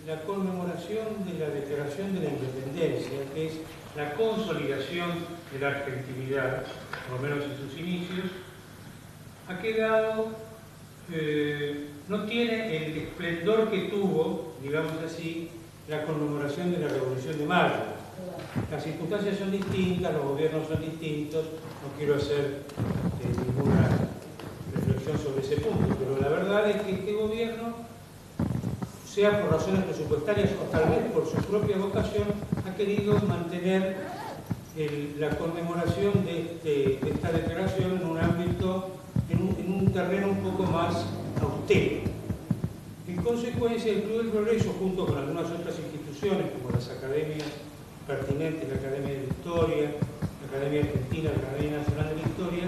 la conmemoración de la Declaración de la Independencia, que es la consolidación de la argentinidad, por lo menos en sus inicios, ha quedado, no tiene el esplendor que tuvo, digamos así, la conmemoración de la Revolución de Mayo. Las circunstancias son distintas, los gobiernos son distintos, no quiero hacer ninguna reflexión sobre ese punto, pero la verdad es que este gobierno, sea por razones presupuestarias o tal vez por su propia vocación, ha querido mantener la conmemoración de esta declaración en un ámbito, en un terreno un poco más austero. En consecuencia, el Club del Progreso, junto con algunas otras instituciones como las academias pertinentes, la Academia de la Historia, la Academia Argentina, la Academia Nacional de la Historia,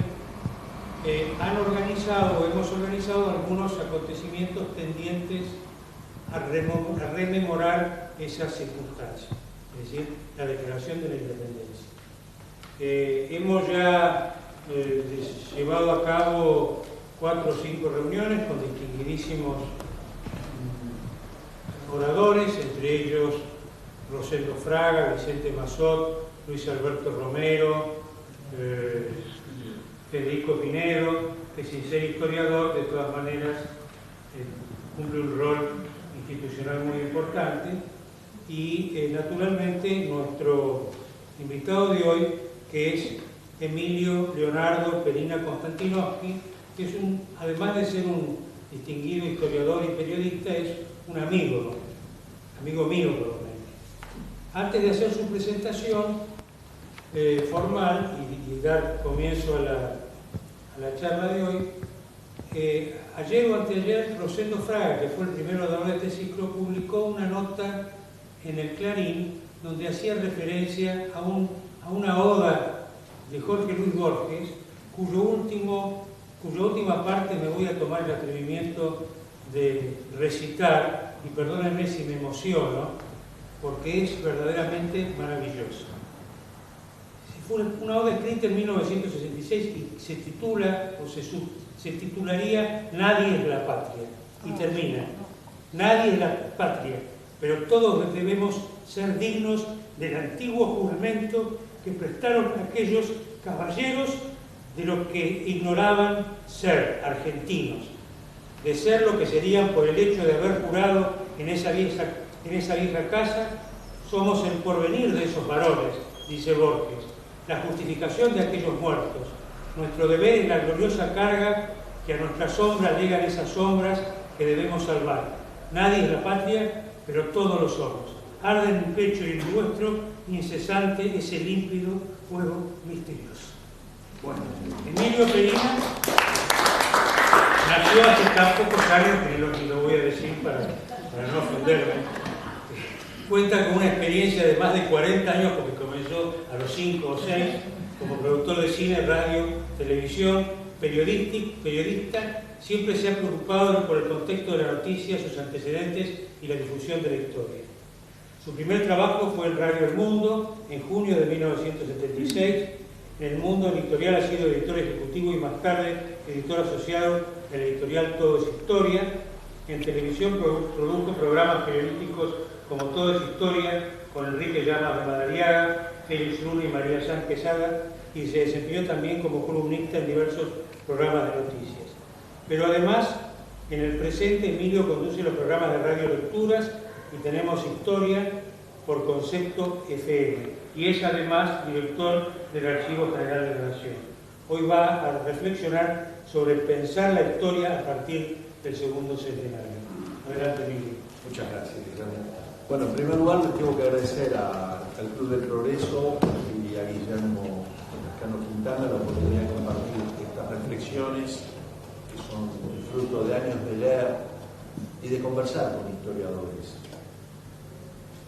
han organizado o hemos organizado algunos acontecimientos tendientes a rememorar esas circunstancias, es decir, la Declaración de la Independencia. Hemos ya llevado a cabo 4 o 5 reuniones con distinguidísimos oradores, entre ellos Rosendo Fraga, Vicente Massot, Luis Alberto Romero, Federico Pinedo, que sin ser historiador, de todas maneras, cumple un rol institucional muy importante, y naturalmente nuestro invitado de hoy, que es Emilio Leonardo Perina Konstantinovsky, que es además de ser un distinguido historiador y periodista, es un amigo, ¿no? Amigo mío por lo menos. Antes de hacer su presentación formal y dar comienzo a la charla de hoy, ayer o anteayer, Rosendo Fraga, que fue el primero de hablar de este ciclo, publicó una nota en el Clarín donde hacía referencia a una oda de Jorge Luis Borges, cuya última parte me voy a tomar el atrevimiento de recitar, y perdónenme si me emociono, porque es verdaderamente maravillosa. Fue una oda escrita en 1966 y se titula, o se titularía Nadie es la patria, y termina: nadie es la patria, pero todos debemos ser dignos del antiguo juramento que prestaron aquellos caballeros de los que ignoraban ser argentinos, de ser lo que serían por el hecho de haber jurado en esa vieja casa. Somos el porvenir de esos varones, dice Borges, la justificación de aquellos muertos. Nuestro deber es la gloriosa carga que a nuestra sombra llegan esas sombras que debemos salvar. Nadie es la patria, pero todos lo somos. Arde en mi pecho y en el vuestro, incesante ese límpido fuego misterioso. Bueno, Emilio Perina nació hace tan pocos años que lo voy a decir para no ofenderme. Cuenta con una experiencia de más de 40 años, porque comenzó a los 5 o 6 como productor de cine, radio, televisión, periodista. Siempre se ha preocupado por el contexto de la noticia, sus antecedentes y la difusión de la historia. Su primer trabajo fue en Radio El Mundo, en junio de 1976. En El Mundo Editorial ha sido editor ejecutivo y más tarde editor asociado de la editorial Todo es Historia. En televisión produjo programas periodísticos como Todo es Historia, con Enrique Llamas de Madariaga, Félix Luna y María Sanz Quesada, y se desempeñó también como columnista en diversos programas de noticias. Pero además, en el presente, Emilio conduce los programas de Radio Lecturas y Tenemos Historia por Concepto FM, y es además director del Archivo General de la Nación. Hoy va a reflexionar sobre pensar la historia a partir del segundo centenario. Adelante, Emilio. Muchas gracias. Bueno, en primer lugar les tengo que agradecer al Club del Progreso y a Guillermo Cano Quintana la oportunidad de compartir estas reflexiones que son el fruto de años de leer y de conversar con historiadores.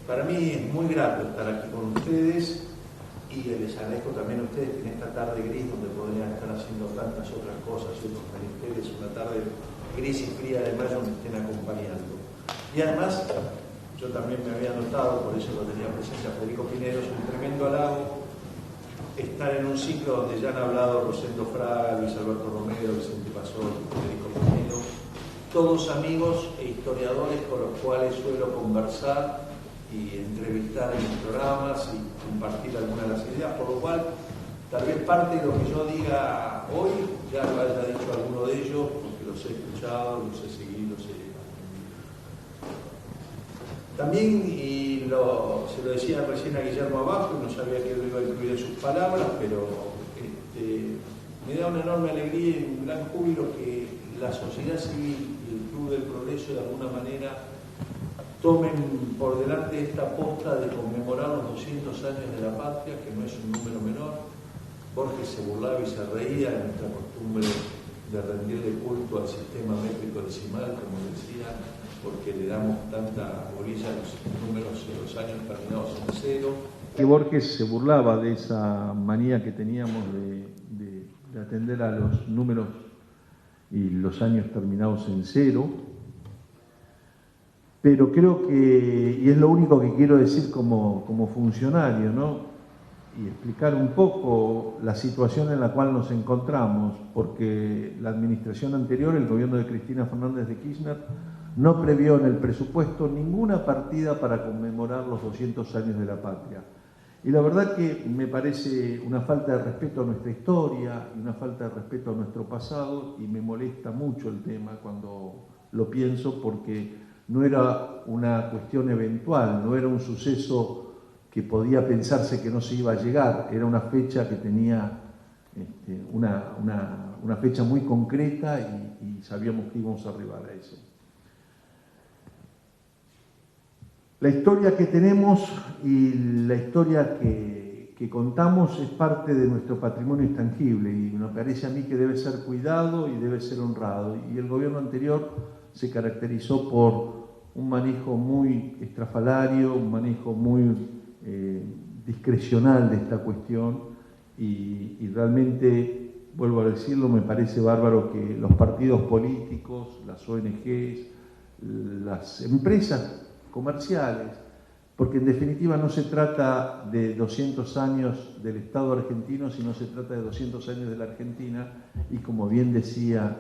Para mí es muy grato estar aquí con ustedes y les agradezco también a ustedes que en esta tarde gris, donde podrían estar haciendo tantas otras cosas y otros menesteres, una tarde gris y fría de mayo, me estén acompañando. Y además, yo también me había notado, por eso lo tenía presente a Federico Pinedo, es un tremendo halago estar en un ciclo donde ya han hablado Rosendo Fraga, Luis Alberto Romero, Vicente Pasol, Federico Pinedo, todos amigos e historiadores con los cuales suelo conversar y entrevistar en los programas y compartir algunas de las ideas, por lo cual tal vez parte de lo que yo diga hoy ya lo haya dicho alguno de ellos, porque los he escuchado, los he seguido, los he aprendido. También, se lo decía recién a Guillermo abajo, y no sabía que lo iba a incluir en sus palabras, pero me da una enorme alegría y un gran júbilo que la sociedad civil y el Club del Progreso de alguna manera tomen por delante esta aposta de conmemorar los 200 años de la patria, que no es un número menor. Borges se burlaba y se reía de nuestra costumbre de rendirle culto al sistema métrico decimal, como decía, porque le damos tanta bolilla a los números de los años terminados en cero. Que Borges se burlaba de esa manía que teníamos de atender a los números y los años terminados en cero, pero creo que, y es lo único que quiero decir como funcionario, ¿no? Y explicar un poco la situación en la cual nos encontramos, porque la administración anterior, el gobierno de Cristina Fernández de Kirchner, no previó en el presupuesto ninguna partida para conmemorar los 200 años de la patria. Y la verdad que me parece una falta de respeto a nuestra historia y una falta de respeto a nuestro pasado, y me molesta mucho el tema cuando lo pienso, porque no era una cuestión eventual, no era un suceso que podía pensarse que no se iba a llegar, era una fecha que tenía una fecha muy concreta y sabíamos que íbamos a arribar a eso. La historia que tenemos y la historia que contamos es parte de nuestro patrimonio intangible y me parece a mí que debe ser cuidado y debe ser honrado. Y el gobierno anterior se caracterizó por un manejo muy estrafalario, un manejo muy discrecional de esta cuestión y realmente, vuelvo a decirlo, me parece bárbaro que los partidos políticos, las ONGs, las empresas comerciales, porque en definitiva no se trata de 200 años del Estado argentino, sino se trata de 200 años de la Argentina, y como bien decía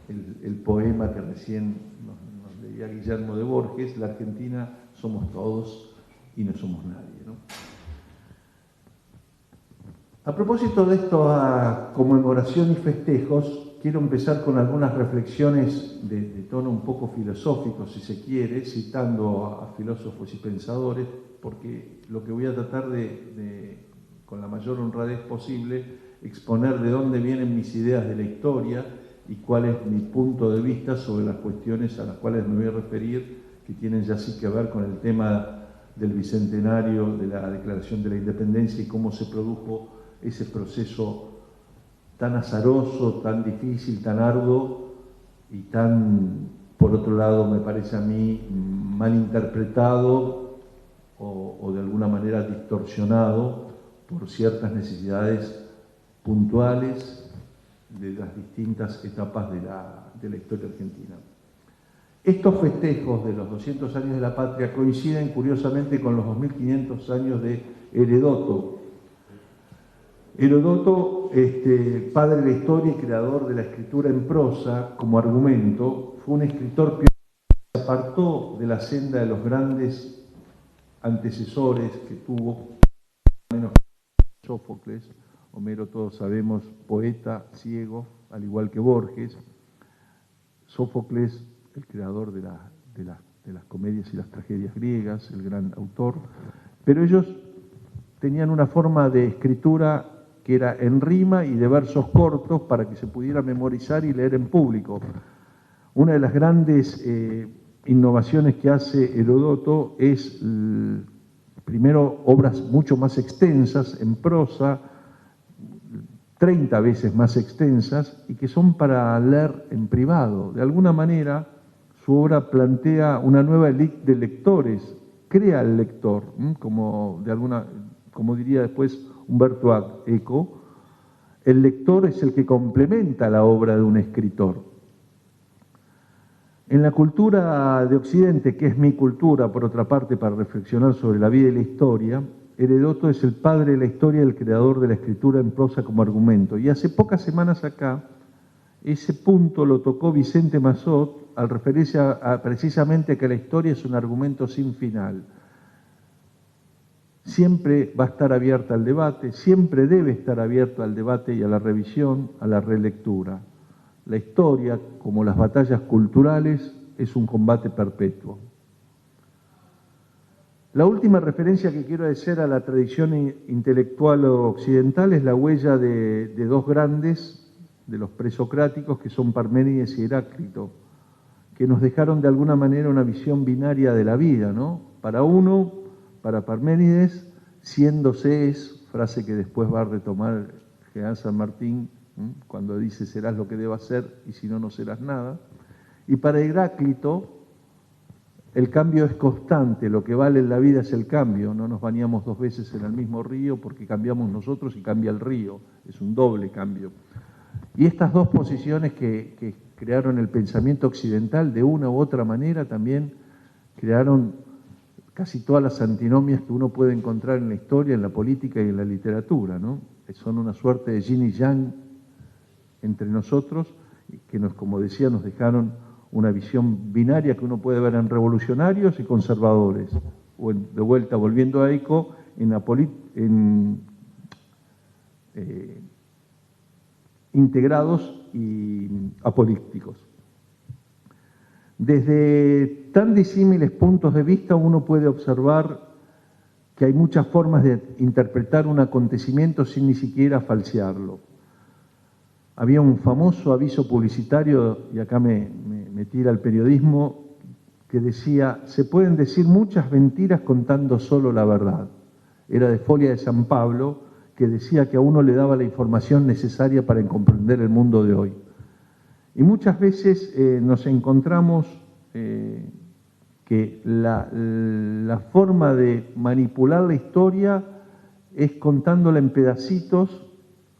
el poema que recién nos leía Guillermo de Borges, la Argentina somos todos y no somos nadie, ¿no? A propósito de esta conmemoración y festejos, quiero empezar con algunas reflexiones de tono un poco filosófico, si se quiere, citando a filósofos y pensadores, porque lo que voy a tratar con la mayor honradez posible, exponer de dónde vienen mis ideas de la historia y cuál es mi punto de vista sobre las cuestiones a las cuales me voy a referir, que tienen ya sí que ver con el tema del bicentenario de la Declaración de la Independencia y cómo se produjo ese proceso tan azaroso, tan difícil, tan arduo y tan, por otro lado, me parece a mí, mal interpretado o de alguna manera distorsionado por ciertas necesidades puntuales de las distintas etapas de la historia argentina. Estos festejos de los 200 años de la patria coinciden curiosamente con los 2500 años de Heródoto. Heródoto, padre de la historia y creador de la escritura en prosa como argumento, fue un escritor pionero que se apartó de la senda de los grandes antecesores que tuvo, menos Sófocles. Homero, todos sabemos, poeta ciego, al igual que Borges. Sófocles, el creador de las comedias y las tragedias griegas, el gran autor, pero ellos tenían una forma de escritura que era en rima y de versos cortos para que se pudiera memorizar y leer en público. Una de las grandes innovaciones que hace Heródoto es, primero, obras mucho más extensas en prosa, 30 veces más extensas, y que son para leer en privado. De alguna manera, su obra plantea una nueva élite de lectores, crea el lector, como diría después Umberto Eco, el lector es el que complementa la obra de un escritor. En la cultura de Occidente, que es mi cultura, por otra parte, para reflexionar sobre la vida y la historia, Heródoto es el padre de la historia y el creador de la escritura en prosa como argumento. Y hace pocas semanas acá, ese punto lo tocó Vicente Massot al referirse precisamente que la historia es un argumento sin final. Siempre va a estar abierta al debate, siempre debe estar abierta al debate y a la revisión, a la relectura. La historia, como las batallas culturales, es un combate perpetuo. La última referencia que quiero hacer a la tradición intelectual occidental es la huella de dos grandes de los presocráticos, que son Parménides y Heráclito, que nos dejaron de alguna manera una visión binaria de la vida, ¿no? Para uno, para Parménides, siendo se es, frase que después va a retomar Jean San Martín, cuando dice serás lo que debas ser y si no, no serás nada. Y para Heráclito, el cambio es constante, lo que vale en la vida es el cambio, no nos bañamos dos veces en el mismo río porque cambiamos nosotros y cambia el río, es un doble cambio. Y estas dos posiciones que crearon el pensamiento occidental, de una u otra manera también crearon casi todas las antinomias que uno puede encontrar en la historia, en la política y en la literatura, ¿no? Son una suerte de yin y yang entre nosotros, que como decía, nos dejaron una visión binaria que uno puede ver en revolucionarios y conservadores, o de vuelta, volviendo a Eco, integrados y apolíticos. Desde tan disímiles puntos de vista uno puede observar que hay muchas formas de interpretar un acontecimiento sin ni siquiera falsearlo. Había un famoso aviso publicitario, y acá me tira el periodismo, que decía, se pueden decir muchas mentiras contando solo la verdad. Era de Folia de San Pablo, que decía que a uno le daba la información necesaria para comprender el mundo de hoy. Y muchas veces nos encontramos que la forma de manipular la historia es contándola en pedacitos,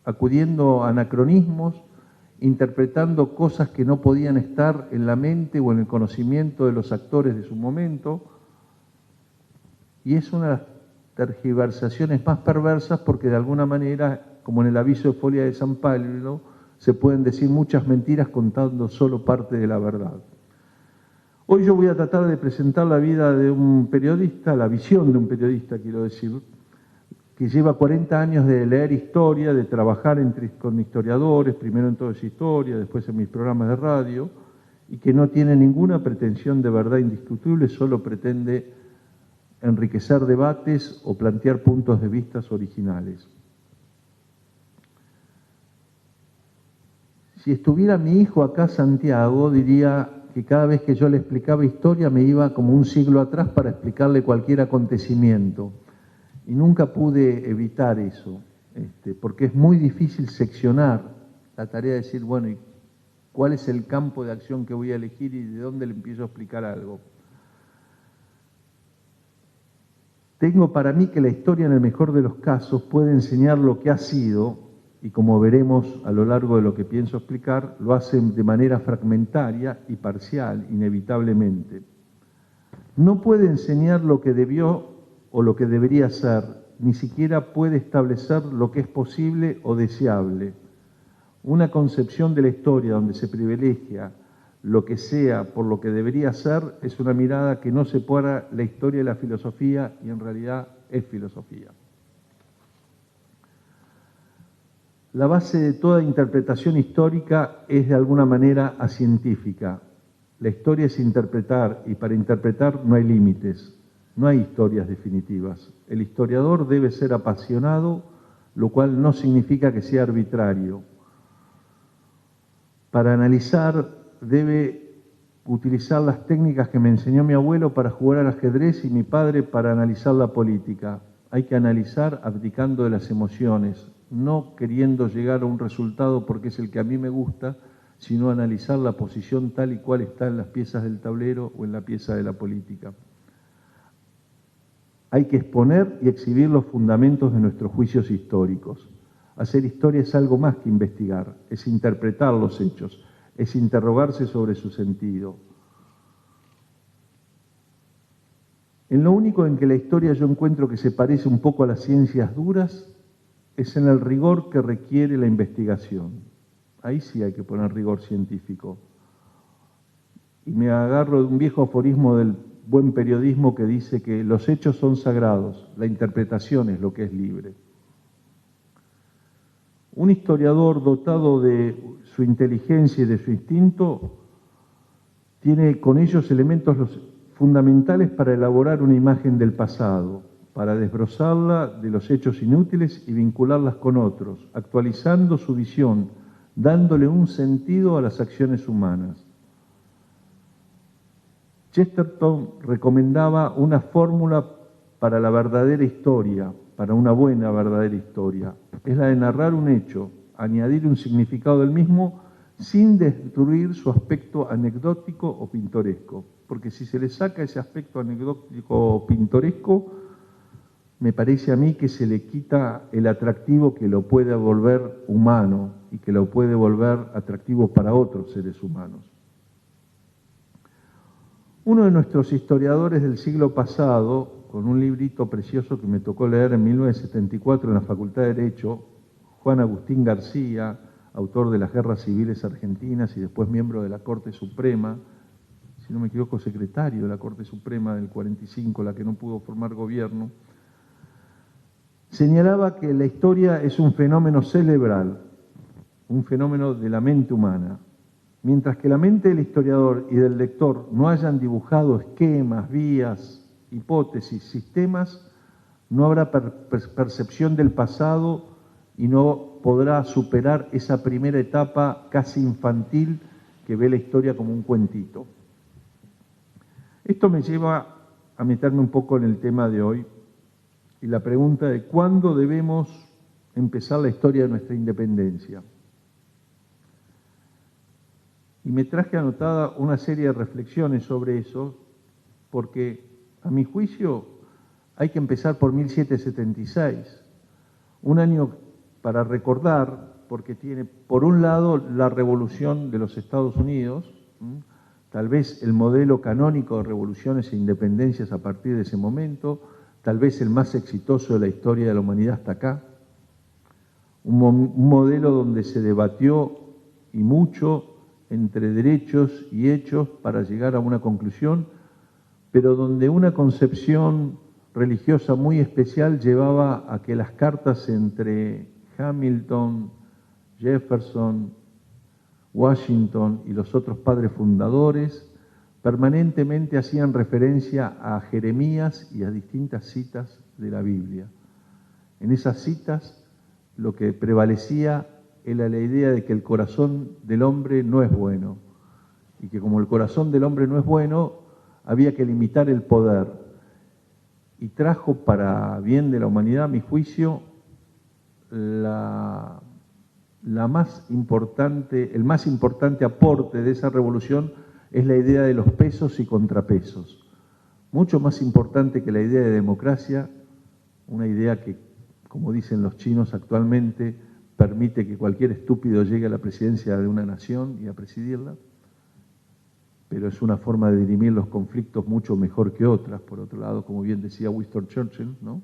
acudiendo a anacronismos, interpretando cosas que no podían estar en la mente o en el conocimiento de los actores de su momento. Y es una de las tergiversaciones más perversas porque de alguna manera, como en el aviso de Folia de San Pablo, se pueden decir muchas mentiras contando solo parte de la verdad. Hoy yo voy a tratar de presentar la vida de un periodista, la visión de un periodista, quiero decir, que lleva 40 años de leer historia, de trabajar con historiadores, primero en Todo es Historia, después en mis programas de radio, y que no tiene ninguna pretensión de verdad indiscutible, solo pretende enriquecer debates o plantear puntos de vista originales. Si estuviera mi hijo acá, Santiago, diría que cada vez que yo le explicaba historia me iba como un siglo atrás para explicarle cualquier acontecimiento. Y nunca pude evitar eso, porque es muy difícil seccionar la tarea de decir, bueno, ¿y cuál es el campo de acción que voy a elegir y de dónde le empiezo a explicar algo? Tengo para mí que la historia, en el mejor de los casos, puede enseñar lo que ha sido, y como veremos a lo largo de lo que pienso explicar, lo hace de manera fragmentaria y parcial, inevitablemente. No puede enseñar lo que debió o lo que debería ser, ni siquiera puede establecer lo que es posible o deseable. Una concepción de la historia donde se privilegia lo que sea por lo que debería ser es una mirada que no separa la historia de la filosofía y en realidad es filosofía. La base de toda interpretación histórica es de alguna manera acientífica. La historia es interpretar y para interpretar no hay límites. No hay historias definitivas. El historiador debe ser apasionado, lo cual no significa que sea arbitrario. Para analizar, debe utilizar las técnicas que me enseñó mi abuelo para jugar al ajedrez y mi padre para analizar la política. Hay que analizar abdicando de las emociones, no queriendo llegar a un resultado porque es el que a mí me gusta, sino analizar la posición tal y cual está en las piezas del tablero o en la pieza de la política. Hay que exponer y exhibir los fundamentos de nuestros juicios históricos. Hacer historia es algo más que investigar, es interpretar los hechos, es interrogarse sobre su sentido. En lo único en que la historia yo encuentro que se parece un poco a las ciencias duras es en el rigor que requiere la investigación. Ahí sí hay que poner rigor científico. y me agarro de un viejo aforismo del buen periodismo que dice que los hechos son sagrados, la interpretación es lo que es libre. Un historiador dotado de su inteligencia y de su instinto tiene con ellos elementos fundamentales para elaborar una imagen del pasado, para desbrozarla de los hechos inútiles y vincularlas con otros, actualizando su visión, dándole un sentido a las acciones humanas. Chesterton recomendaba una fórmula para la verdadera historia, para una buena verdadera historia. Es la de narrar un hecho, añadir un significado del mismo sin destruir su aspecto anecdótico o pintoresco. Porque si se le saca ese aspecto anecdótico o pintoresco, me parece a mí que se le quita el atractivo que lo puede volver humano y que lo puede volver atractivo para otros seres humanos. Uno de nuestros historiadores del siglo pasado, con un librito precioso que me tocó leer en 1974 en la Facultad de Derecho, Juan Agustín García, autor de las Guerras Civiles Argentinas y después miembro de la Corte Suprema, si no me equivoco, secretario de la Corte Suprema del 45, la que no pudo formar gobierno, señalaba que la historia es un fenómeno cerebral, un fenómeno de la mente humana. Mientras que la mente del historiador y del lector no hayan dibujado esquemas, vías, hipótesis, sistemas, no habrá percepción del pasado y no podrá superar esa primera etapa casi infantil que ve la historia como un cuentito. Esto me lleva a meterme un poco en el tema de hoy y la pregunta de cuándo debemos empezar la historia de nuestra independencia. Y me traje anotada una serie de reflexiones sobre eso, porque a mi juicio hay que empezar por 1776, un año para recordar, porque tiene por un lado la revolución de los Estados Unidos, tal vez el modelo canónico de revoluciones e independencias a partir de ese momento, tal vez el más exitoso de la historia de la humanidad hasta acá, un modelo donde se debatió y mucho entre derechos y hechos para llegar a una conclusión, pero donde una concepción religiosa muy especial llevaba a que las cartas entre Hamilton, Jefferson, Washington y los otros padres fundadores permanentemente hacían referencia a Jeremías y a distintas citas de la Biblia. En esas citas lo que prevalecía era la idea de que el corazón del hombre no es bueno y que como el corazón del hombre no es bueno, había que limitar el poder. Y trajo para bien de la humanidad, a mi juicio, el más importante aporte de esa revolución es la idea de los pesos y contrapesos. Mucho más importante que la idea de democracia, una idea que, como dicen los chinos actualmente, permite que cualquier estúpido llegue a la presidencia de una nación y a presidirla, pero es una forma de dirimir los conflictos mucho mejor que otras, por otro lado, como bien decía Winston Churchill, ¿no?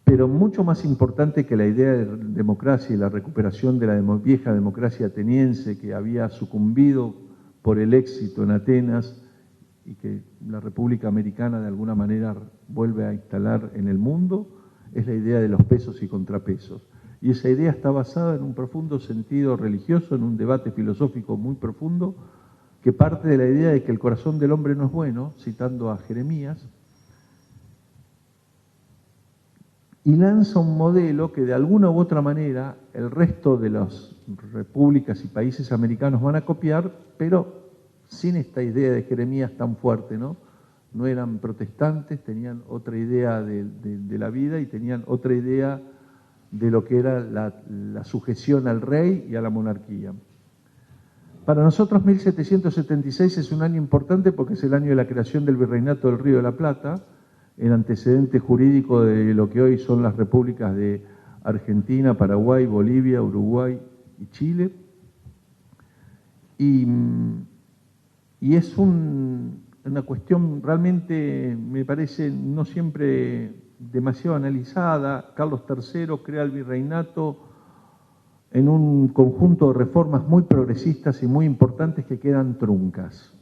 Pero mucho más importante que la idea de democracia y la recuperación de la vieja democracia ateniense que había sucumbido por el éxito en Atenas y que la República Americana de alguna manera vuelve a instalar en el mundo, es la idea de los pesos y contrapesos. Y esa idea está basada en un profundo sentido religioso, en un debate filosófico muy profundo, que parte de la idea de que el corazón del hombre no es bueno, citando a Jeremías, y lanza un modelo que de alguna u otra manera el resto de las repúblicas y países americanos van a copiar, pero sin esta idea de Jeremías tan fuerte, ¿no? No eran protestantes, tenían otra idea de la vida y tenían otra idea de lo que era la sujeción al rey y a la monarquía. Para nosotros 1776 es un año importante porque es el año de la creación del Virreinato del Río de la Plata, el antecedente jurídico de lo que hoy son las repúblicas de Argentina, Paraguay, Bolivia, Uruguay y Chile. Y es una cuestión realmente, me parece, no siempre demasiado analizada. Carlos III crea el virreinato en un conjunto de reformas muy progresistas y muy importantes que quedan truncas.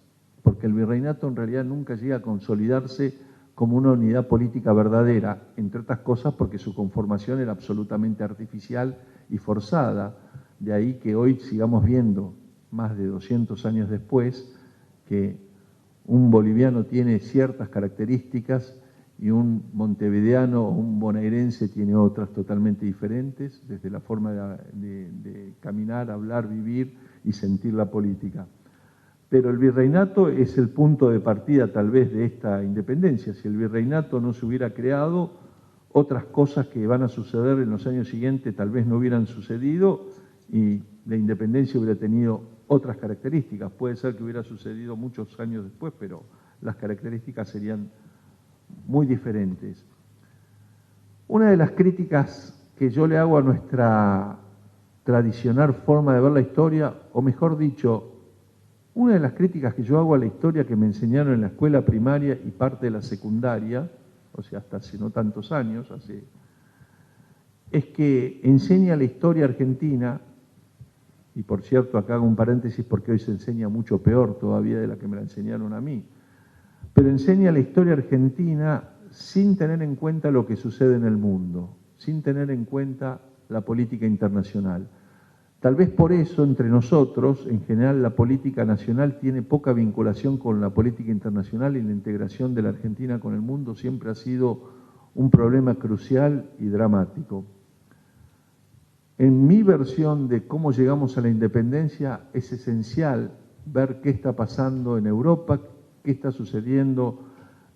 porque el virreinato en realidad nunca llega a consolidarse como una unidad política verdadera, entre otras cosas porque su conformación era absolutamente artificial y forzada. De ahí que hoy sigamos viendo, más de 200 años después, que un boliviano tiene ciertas características y un montevideano o un bonaerense tiene otras totalmente diferentes, desde la forma de caminar, hablar, vivir y sentir la política. Pero el virreinato es el punto de partida tal vez de esta independencia. Si el virreinato no se hubiera creado, otras cosas que van a suceder en los años siguientes tal vez no hubieran sucedido y la independencia hubiera tenido otras características. Puede ser que hubiera sucedido muchos años después, pero las características serían muy diferentes. Una de las críticas que yo le hago a nuestra tradicional forma de ver la historia, o mejor dicho, una de las críticas que yo hago a la historia que me enseñaron en la escuela primaria y parte de la secundaria, o sea, hasta hace no tantos años, es que enseña la historia argentina, y por cierto, acá hago un paréntesis porque hoy se enseña mucho peor todavía de la que me la enseñaron a mí, pero enseña la historia argentina sin tener en cuenta lo que sucede en el mundo, sin tener en cuenta la política internacional. Tal vez por eso, entre nosotros, en general, la política nacional tiene poca vinculación con la política internacional y la integración de la Argentina con el mundo siempre ha sido un problema crucial y dramático. En mi versión de cómo llegamos a la independencia, es esencial ver qué está pasando en Europa, qué está sucediendo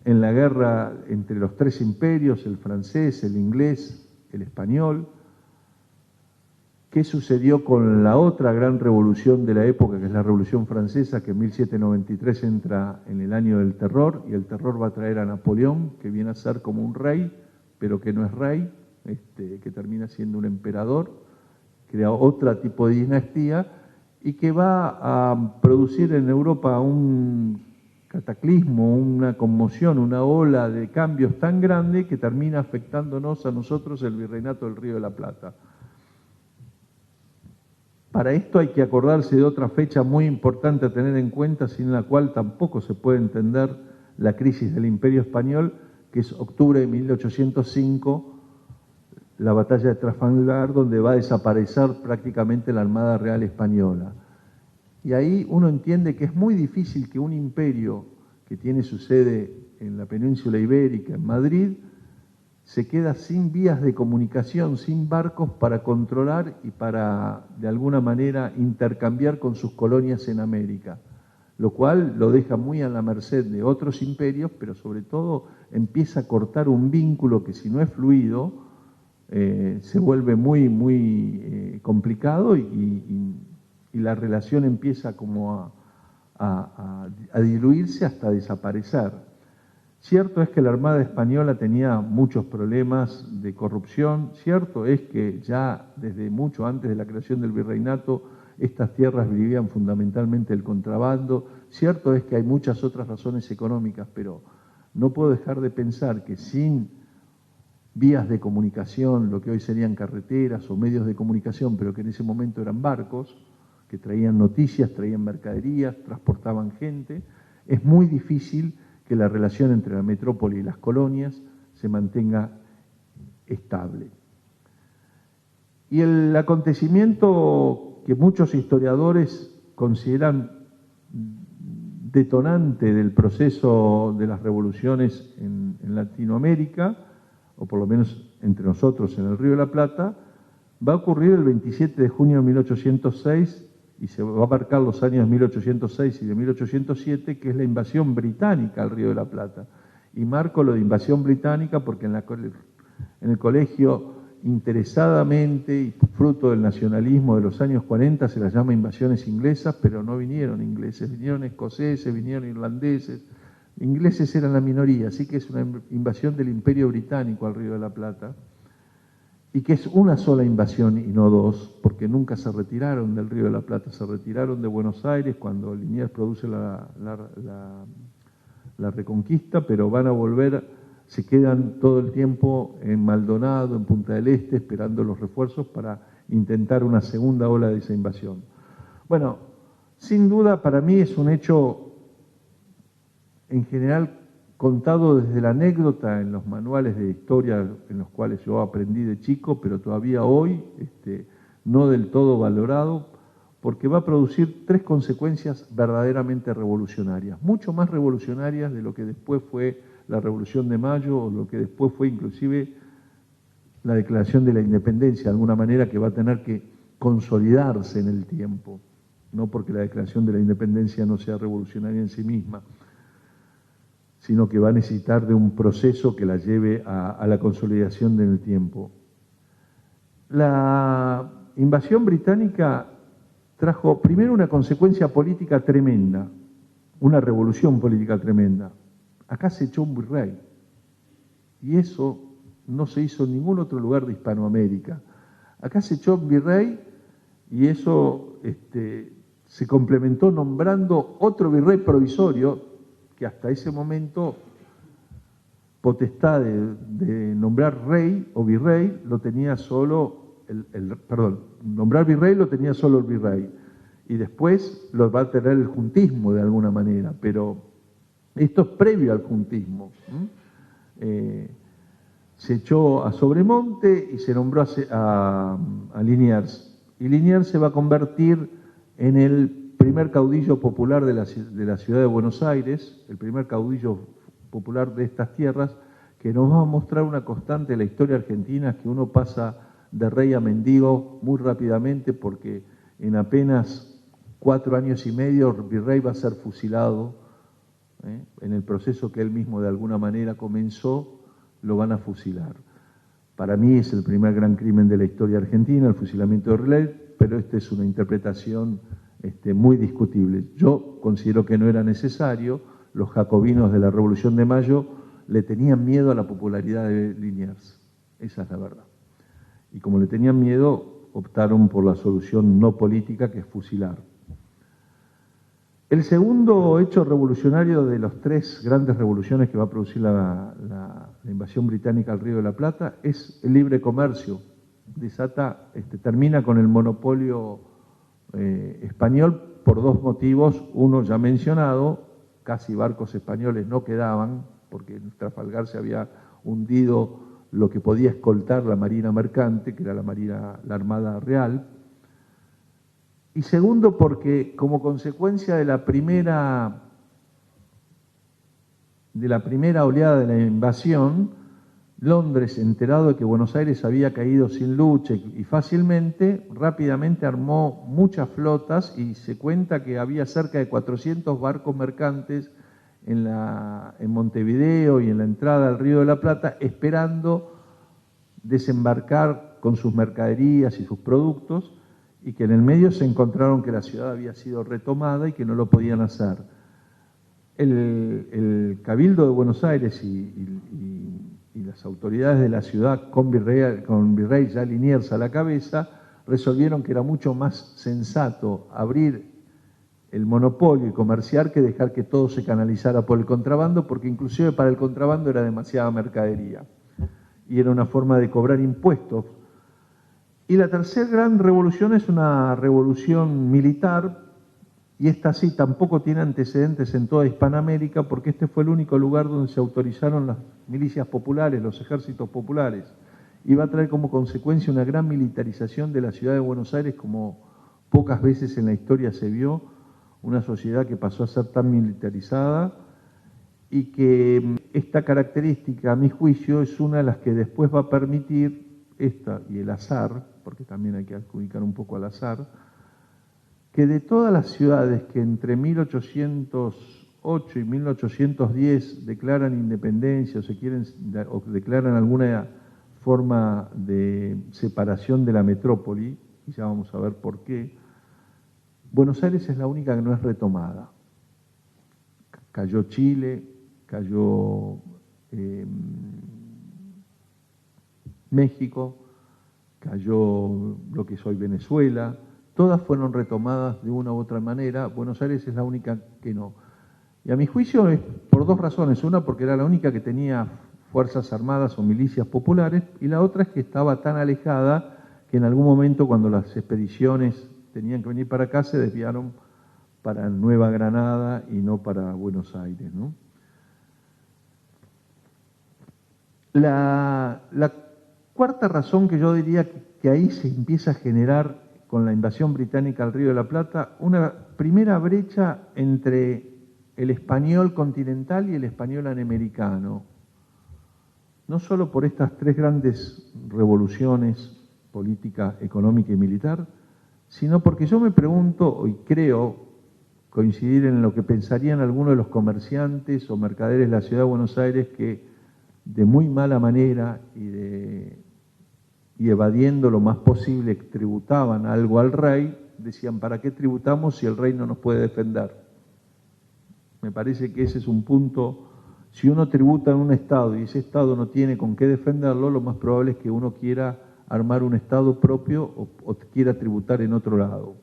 en la guerra entre los tres imperios, el francés, el inglés, el español, qué sucedió con la otra gran revolución de la época, que es la Revolución Francesa, que en 1793 entra en el año del terror, y el terror va a traer a Napoleón, que viene a ser como un rey, pero que no es rey, que termina siendo un emperador, crea otro tipo de dinastía, y que va a producir en Europa un cataclismo, una conmoción, una ola de cambios tan grande que termina afectándonos a nosotros el virreinato del Río de la Plata. Para esto hay que acordarse de otra fecha muy importante a tener en cuenta, sin la cual tampoco se puede entender la crisis del Imperio Español, que es octubre de 1805, la batalla de Trafalgar, donde va a desaparecer prácticamente la Armada Real Española. Y ahí uno entiende que es muy difícil que un imperio que tiene su sede en la península ibérica, en Madrid, se queda sin vías de comunicación, sin barcos para controlar y para, de alguna manera, intercambiar con sus colonias en América, lo cual lo deja muy a la merced de otros imperios, pero sobre todo empieza a cortar un vínculo que si no es fluido, se vuelve muy complicado y la relación empieza como a diluirse hasta desaparecer. Cierto es que la Armada Española tenía muchos problemas de corrupción, cierto es que ya desde mucho antes de la creación del virreinato estas tierras vivían fundamentalmente el contrabando, cierto es que hay muchas otras razones económicas, pero no puedo dejar de pensar que sin vías de comunicación, lo que hoy serían carreteras o medios de comunicación, pero que en ese momento eran barcos, que traían noticias, traían mercaderías, transportaban gente, es muy difícil que la relación entre la metrópoli y las colonias se mantenga estable. Y el acontecimiento que muchos historiadores consideran detonante del proceso de las revoluciones en Latinoamérica, o por lo menos entre nosotros en el Río de la Plata, va a ocurrir el 27 de junio de 1806 y se va a marcar los años 1806 y de 1807, que es la invasión británica al Río de la Plata. Y marco lo de invasión británica porque en el colegio, interesadamente y fruto del nacionalismo de los años 40, se las llama invasiones inglesas, pero no vinieron ingleses, vinieron escoceses, vinieron irlandeses. Ingleses eran la minoría, así que es una invasión del Imperio Británico al Río de la Plata, y que es una sola invasión y no dos, porque nunca se retiraron del Río de la Plata, se retiraron de Buenos Aires cuando Liniers produce la Reconquista, pero van a volver, se quedan todo el tiempo en Maldonado, en Punta del Este, esperando los refuerzos para intentar una segunda ola de esa invasión. Bueno, sin duda para mí es un hecho en general contado desde la anécdota en los manuales de historia en los cuales yo aprendí de chico, pero todavía hoy no del todo valorado, porque va a producir 3 consecuencias verdaderamente revolucionarias, mucho más revolucionarias de lo que después fue la Revolución de Mayo o lo que después fue inclusive la Declaración de la Independencia, de alguna manera que va a tener que consolidarse en el tiempo, no porque la Declaración de la Independencia no sea revolucionaria en sí misma, sino que va a necesitar de un proceso que la lleve a la consolidación en el tiempo. La invasión británica trajo primero una consecuencia política tremenda, una revolución política tremenda. Acá se echó un virrey, y eso no se hizo en ningún otro lugar de Hispanoamérica. Acá se echó un virrey, y eso se complementó nombrando otro virrey provisorio, que hasta ese momento potestad de nombrar rey o virrey lo tenía solo nombrar virrey lo tenía solo el virrey, y después lo va a tener el juntismo de alguna manera, pero esto es previo al juntismo. Se echó a Sobremonte y se nombró a Liniers, y Liniers se va a convertir en el primer caudillo popular de la ciudad de Buenos Aires, el primer caudillo popular de estas tierras, que nos va a mostrar una constante en la historia argentina, que uno pasa de rey a mendigo muy rápidamente, porque en apenas 4 años y medio Virrey va a ser fusilado, en el proceso que él mismo de alguna manera comenzó, lo van a fusilar. Para mí es el primer gran crimen de la historia argentina, el fusilamiento de Virrey, pero esta es una interpretación muy discutible. Yo considero que no era necesario. Los jacobinos de la Revolución de Mayo le tenían miedo a la popularidad de Liniers, esa es la verdad. Y como le tenían miedo, optaron por la solución no política, que es fusilar. El segundo hecho revolucionario de las 3 grandes revoluciones que va a producir la invasión británica al Río de la Plata es el libre comercio. Termina con el monopolio español por 2 motivos. Uno ya mencionado, casi barcos españoles no quedaban, porque en Trafalgar se había hundido lo que podía escoltar la marina mercante, que era la Armada Real. Y segundo, porque como consecuencia de la primera oleada de la invasión, Londres, enterado de que Buenos Aires había caído sin lucha y fácilmente, rápidamente armó muchas flotas, y se cuenta que había cerca de 400 barcos mercantes en Montevideo y en la entrada al Río de la Plata, esperando desembarcar con sus mercaderías y sus productos, y que en el medio se encontraron que la ciudad había sido retomada y que no lo podían hacer. El Cabildo de Buenos Aires y las autoridades de la ciudad, con Virrey ya Liniers a la cabeza, resolvieron que era mucho más sensato abrir el monopolio y comerciar que dejar que todo se canalizara por el contrabando, porque inclusive para el contrabando era demasiada mercadería y era una forma de cobrar impuestos. Y la tercera gran revolución es una revolución militar, y esta sí tampoco tiene antecedentes en toda Hispanoamérica, porque este fue el único lugar donde se autorizaron las milicias populares, los ejércitos populares, y va a traer como consecuencia una gran militarización de la ciudad de Buenos Aires, como pocas veces en la historia se vio, una sociedad que pasó a ser tan militarizada, y que esta característica, a mi juicio, es una de las que después va a permitir, esta y el azar, porque también hay que adjudicar un poco al azar, que de todas las ciudades que entre 1808 y 1810 declaran independencia o declaran alguna forma de separación de la metrópoli, y ya vamos a ver por qué, Buenos Aires es la única que no es retomada. Cayó Chile, cayó México, cayó lo que es hoy Venezuela, todas fueron retomadas de una u otra manera. Buenos Aires es la única que no. Y a mi juicio es por 2 razones. Una, porque era la única que tenía fuerzas armadas o milicias populares, y la otra es que estaba tan alejada que en algún momento, cuando las expediciones tenían que venir para acá, se desviaron para Nueva Granada y no para Buenos Aires, ¿no? La cuarta razón que yo diría que ahí se empieza a generar con la invasión británica al Río de la Plata, una primera brecha entre el español continental y el español anamericano. No solo por estas tres grandes revoluciones, política, económica y militar, sino porque yo me pregunto, y creo coincidir en lo que pensarían algunos de los comerciantes o mercaderes de la ciudad de Buenos Aires que de muy mala manera y evadiendo lo más posible tributaban algo al rey, decían, ¿para qué tributamos si el rey no nos puede defender? Me parece que ese es un punto. Si uno tributa en un Estado y ese Estado no tiene con qué defenderlo, lo más probable es que uno quiera armar un Estado propio o quiera tributar en otro lado.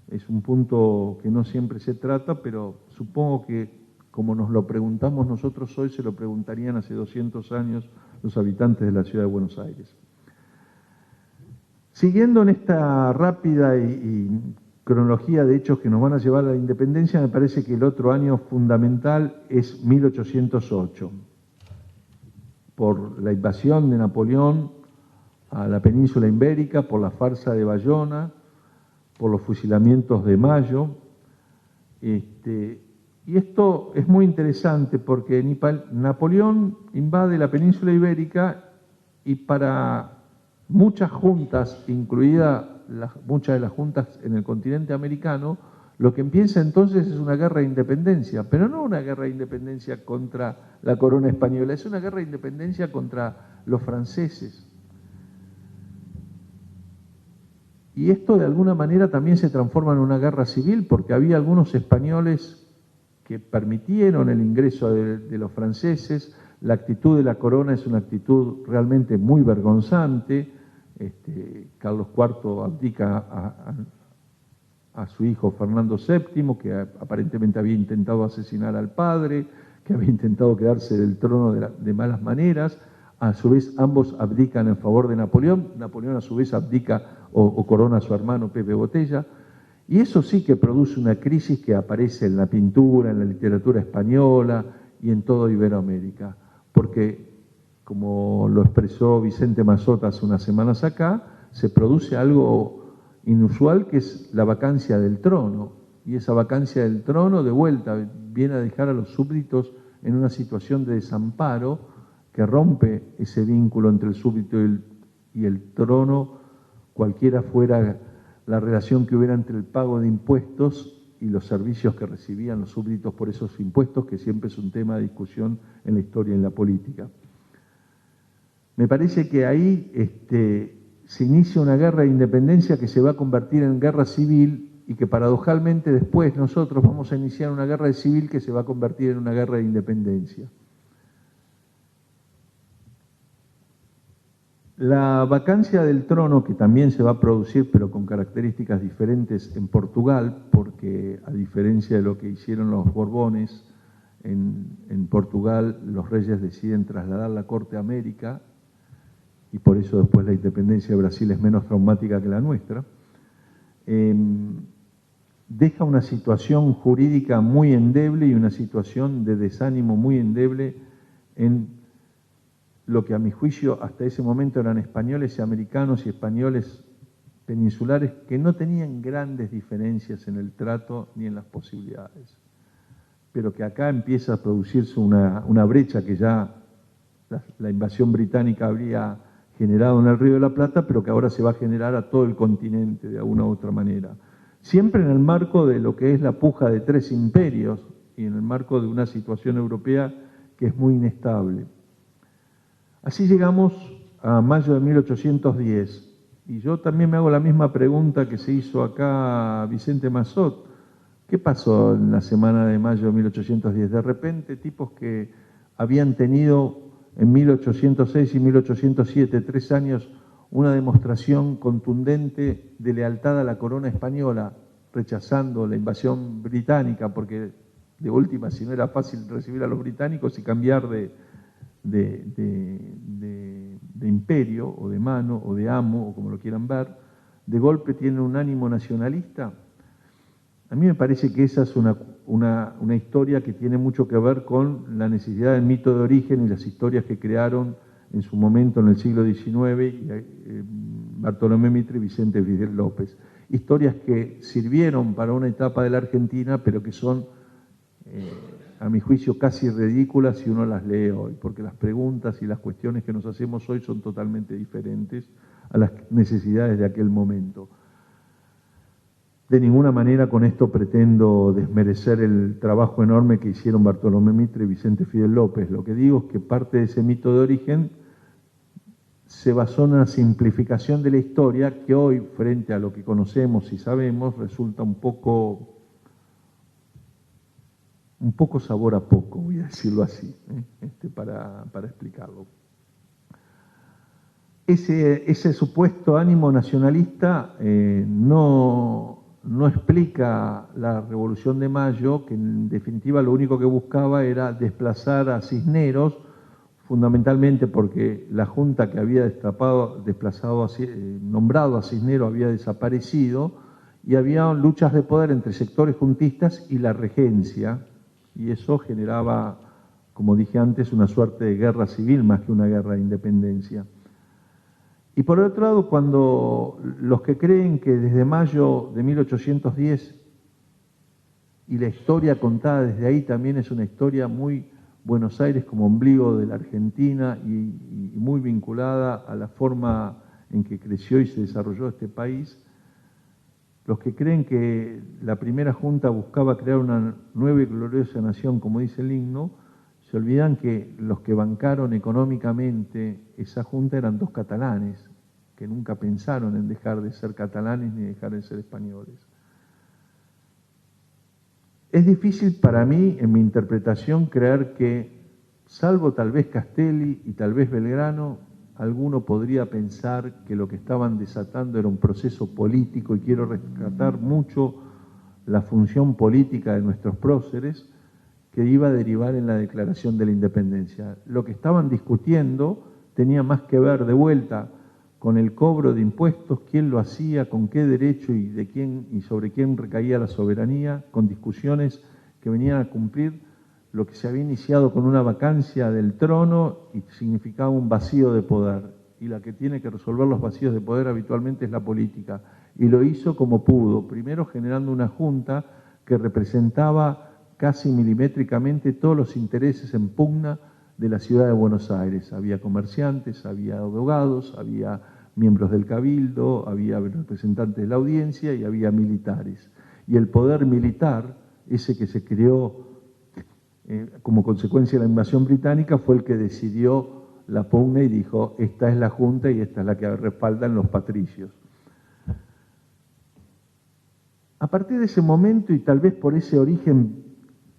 Es un punto que no siempre se trata, pero supongo que como nos lo preguntamos nosotros hoy, se lo preguntarían hace 200 años los habitantes de la ciudad de Buenos Aires. Siguiendo en esta rápida y cronología de hechos que nos van a llevar a la independencia, me parece que el otro año fundamental es 1808, por la invasión de Napoleón a la península ibérica, por la farsa de Bayona, por los fusilamientos de Mayo. Y esto es muy interesante porque Napoleón invade la península ibérica y para muchas juntas, incluidas muchas de las juntas en el continente americano, lo que empieza entonces es una guerra de independencia, pero no una guerra de independencia contra la corona española, es una guerra de independencia contra los franceses. Y esto de alguna manera también se transforma en una guerra civil, porque había algunos españoles que permitieron el ingreso de los franceses. La actitud de la corona es una actitud realmente muy vergonzante. Carlos IV abdica a su hijo Fernando VII, que aparentemente había intentado asesinar al padre, que había intentado quedarse del trono de malas maneras. A su vez, ambos abdican en favor de Napoleón. Napoleón, a su vez, abdica o corona a su hermano Pepe Botella. Y eso sí que produce una crisis que aparece en la pintura, en la literatura española y en toda Iberoamérica. Porque, como lo expresó Vicente Mazzotta hace unas semanas acá, se produce algo inusual que es la vacancia del trono. Y esa vacancia del trono, de vuelta, viene a dejar a los súbditos en una situación de desamparo que rompe ese vínculo entre el súbdito y el trono, cualquiera fuera la relación que hubiera entre el pago de impuestos y los servicios que recibían los súbditos por esos impuestos, que siempre es un tema de discusión en la historia y en la política. Me parece que ahí se inicia una guerra de independencia que se va a convertir en guerra civil y que paradojalmente después nosotros vamos a iniciar una guerra civil que se va a convertir en una guerra de independencia. La vacancia del trono, que también se va a producir, pero con características diferentes en Portugal, porque a diferencia de lo que hicieron los Borbones, en Portugal los reyes deciden trasladar la corte a América, y por eso después la independencia de Brasil es menos traumática que la nuestra, deja una situación jurídica muy endeble y una situación de desánimo muy endeble en lo que a mi juicio hasta ese momento eran españoles y americanos y españoles peninsulares que no tenían grandes diferencias en el trato ni en las posibilidades, pero que acá empieza a producirse una brecha que ya la invasión británica habría generado en el Río de la Plata, pero que ahora se va a generar a todo el continente de alguna u otra manera. Siempre en el marco de lo que es la puja de tres imperios y en el marco de una situación europea que es muy inestable. Así llegamos a mayo de 1810, y yo también me hago la misma pregunta que se hizo acá Vicente Mazzotta. ¿Qué pasó en la semana de mayo de 1810? De repente, tipos que habían tenido en 1806 y 1807, 3 años, una demostración contundente de lealtad a la corona española, rechazando la invasión británica, porque de última, si no era fácil recibir a los británicos y cambiar de imperio, o de mano, o de amo, o como lo quieran ver, de golpe tienen un ánimo nacionalista. A mí me parece que esa es una historia que tiene mucho que ver con la necesidad del mito de origen y las historias que crearon en su momento en el siglo XIX, y, Bartolomé Mitre y Vicente Fidel López. Historias que sirvieron para una etapa de la Argentina, pero que son, a mi juicio, casi ridículas si uno las lee hoy, porque las preguntas y las cuestiones que nos hacemos hoy son totalmente diferentes a las necesidades de aquel momento. De ninguna manera con esto pretendo desmerecer el trabajo enorme que hicieron Bartolomé Mitre y Vicente Fidel López. Lo que digo es que parte de ese mito de origen se basó en una simplificación de la historia que hoy, frente a lo que conocemos y sabemos, resulta un poco sabor a poco, voy a decirlo así, para explicarlo. Ese supuesto ánimo nacionalista no explica la Revolución de Mayo, que en definitiva lo único que buscaba era desplazar a Cisneros, fundamentalmente porque la junta que había nombrado a Cisneros había desaparecido y había luchas de poder entre sectores juntistas y la regencia, y eso generaba, como dije antes, una suerte de guerra civil más que una guerra de independencia. Y por otro lado, cuando los que creen que desde mayo de 1810 y la historia contada desde ahí también es una historia muy Buenos Aires como ombligo de la Argentina y muy vinculada a la forma en que creció y se desarrolló este país, los que creen que la primera junta buscaba crear una nueva y gloriosa nación, como dice el himno, se olvidan que los que bancaron económicamente esa junta eran dos catalanes, que nunca pensaron en dejar de ser catalanes ni dejar de ser españoles. Es difícil para mí, en mi interpretación, creer que, salvo tal vez Castelli y tal vez Belgrano, alguno podría pensar que lo que estaban desatando era un proceso político, y quiero rescatar mucho la función política de nuestros próceres, que iba a derivar en la declaración de la independencia. Lo que estaban discutiendo tenía más que ver, de vuelta, con el cobro de impuestos, quién lo hacía, con qué derecho y de quién y sobre quién recaía la soberanía, con discusiones que venían a cumplir lo que se había iniciado con una vacancia del trono y significaba un vacío de poder. Y la que tiene que resolver los vacíos de poder habitualmente es la política. Y lo hizo como pudo, primero generando una junta que representaba casi milimétricamente todos los intereses en pugna de la ciudad de Buenos Aires. Había comerciantes, había abogados, había miembros del cabildo, había representantes de la audiencia y había militares. Y el poder militar, ese que se creó como consecuencia de la invasión británica, fue el que decidió la pugna y dijo, esta es la junta y esta es la que respaldan los patricios. A partir de ese momento, y tal vez por ese origen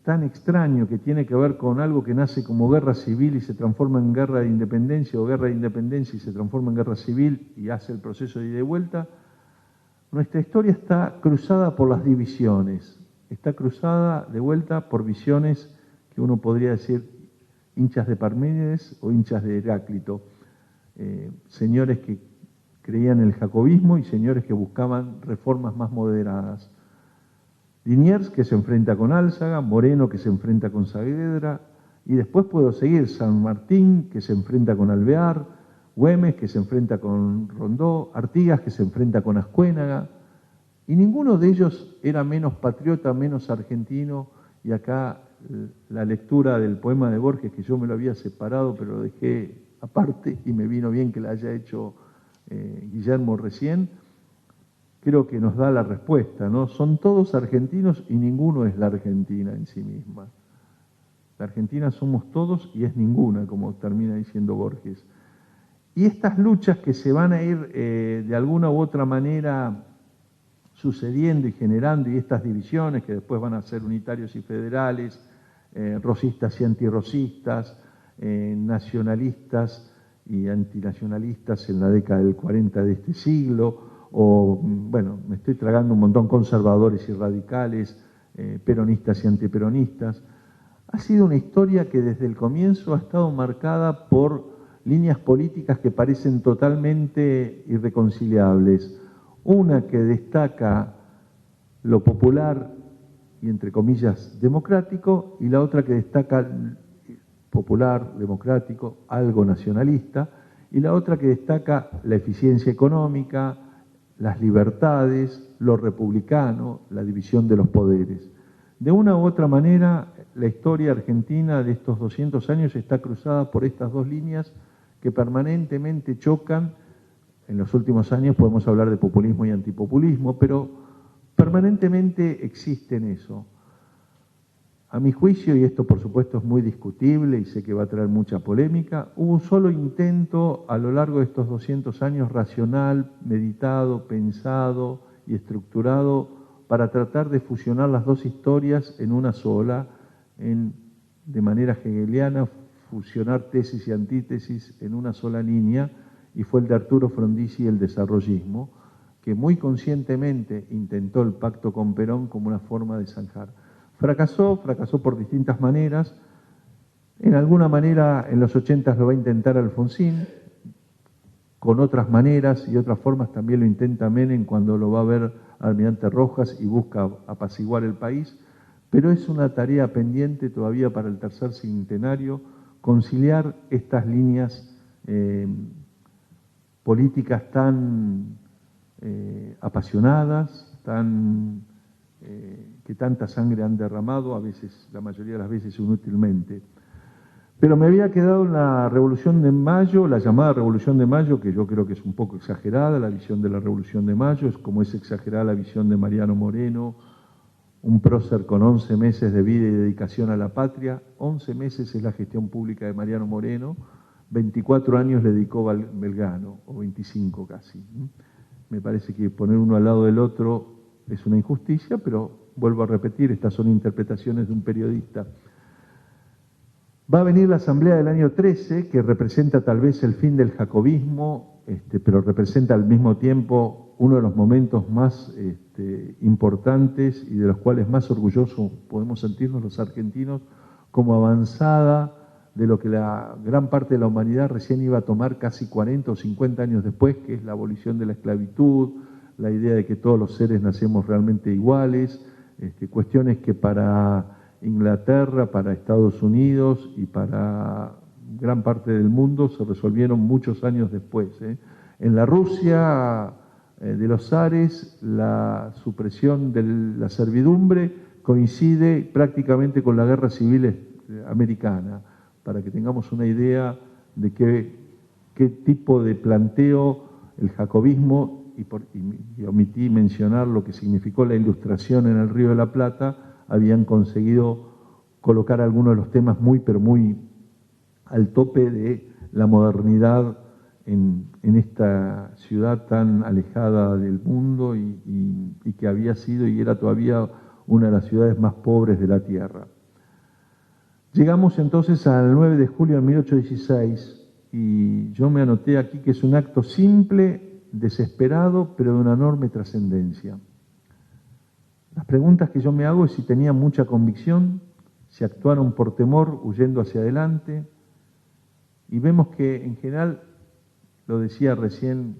tan extraño que tiene que ver con algo que nace como guerra civil y se transforma en guerra de independencia, o guerra de independencia y se transforma en guerra civil y hace el proceso de ida y vuelta, nuestra historia está cruzada por las divisiones, está cruzada de vuelta por visiones que uno podría decir hinchas de Parménides o hinchas de Heráclito, señores que creían en el jacobismo y señores que buscaban reformas más moderadas. Liniers, que se enfrenta con Álzaga, Moreno, que se enfrenta con Saavedra, y después puedo seguir, San Martín, que se enfrenta con Alvear, Güemes, que se enfrenta con Rondó, Artigas, que se enfrenta con Ascuénaga, y ninguno de ellos era menos patriota, menos argentino, y acá la lectura del poema de Borges, que yo me lo había separado, pero lo dejé aparte, y me vino bien que la haya hecho Guillermo recién, creo que nos da la respuesta, ¿no? Son todos argentinos y ninguno es la Argentina en sí misma. La Argentina somos todos y es ninguna, como termina diciendo Borges. Y estas luchas que se van a ir de alguna u otra manera sucediendo y generando, y estas divisiones que después van a ser unitarios y federales, rosistas y antirrosistas, nacionalistas y antinacionalistas en la década del 40 de este siglo, o, bueno, me estoy tragando un montón, conservadores y radicales, peronistas y antiperonistas. Ha sido una historia que desde el comienzo ha estado marcada por líneas políticas que parecen totalmente irreconciliables. Una que destaca lo popular y, entre comillas, democrático, y la otra que destaca popular, democrático, algo nacionalista, y la otra que destaca la eficiencia económica, las libertades, lo republicano, la división de los poderes. De una u otra manera, la historia argentina de estos 200 años está cruzada por estas dos líneas que permanentemente chocan. En los últimos años podemos hablar de populismo y antipopulismo, pero permanentemente existen eso. A mi juicio, y esto por supuesto es muy discutible y sé que va a traer mucha polémica, hubo un solo intento a lo largo de estos 200 años racional, meditado, pensado y estructurado para tratar de fusionar las dos historias en una sola, de manera hegeliana, fusionar tesis y antítesis en una sola línea, y fue el de Arturo Frondizi, el desarrollismo, que muy conscientemente intentó el pacto con Perón como una forma de zanjar. Fracasó por distintas maneras. En alguna manera en los 80 lo va a intentar Alfonsín, con otras maneras y otras formas también lo intenta Menem cuando lo va a ver Almirante Rojas y busca apaciguar el país, pero es una tarea pendiente todavía para el tercer centenario, conciliar estas líneas políticas tan apasionadas, que tanta sangre han derramado, a veces, la mayoría de las veces inútilmente. Pero me había quedado en la Revolución de Mayo, la llamada Revolución de Mayo, que yo creo que es un poco exagerada, la visión de la Revolución de Mayo, es como es exagerada la visión de Mariano Moreno, un prócer con 11 meses de vida y dedicación a la patria. 11 meses es la gestión pública de Mariano Moreno, 24 años le dedicó Belgrano, o 25 casi. Me parece que poner uno al lado del otro es una injusticia, pero vuelvo a repetir, estas son interpretaciones de un periodista. Va a venir la Asamblea del año 13, que representa tal vez el fin del jacobismo, pero representa al mismo tiempo uno de los momentos más importantes y de los cuales más orgullosos podemos sentirnos los argentinos, como avanzada de lo que la gran parte de la humanidad recién iba a tomar casi 40 o 50 años después, que es la abolición de la esclavitud, la idea de que todos los seres nacemos realmente iguales, cuestiones que para Inglaterra, para Estados Unidos y para gran parte del mundo se resolvieron muchos años después. En la Rusia de los zares, la supresión de la servidumbre coincide prácticamente con la guerra civil americana, para que tengamos una idea de qué tipo de planteo el jacobismo, y omití mencionar lo que significó la Ilustración en el Río de la Plata, habían conseguido colocar algunos de los temas pero muy al tope de la modernidad en esta ciudad tan alejada del mundo y que había sido y era todavía una de las ciudades más pobres de la tierra. Llegamos entonces al 9 de julio de 1816 y yo me anoté aquí que es un acto simple, desesperado, pero de una enorme trascendencia. Las preguntas que yo me hago es si tenían mucha convicción, si actuaron por temor, huyendo hacia adelante, y vemos que en general, lo decía recién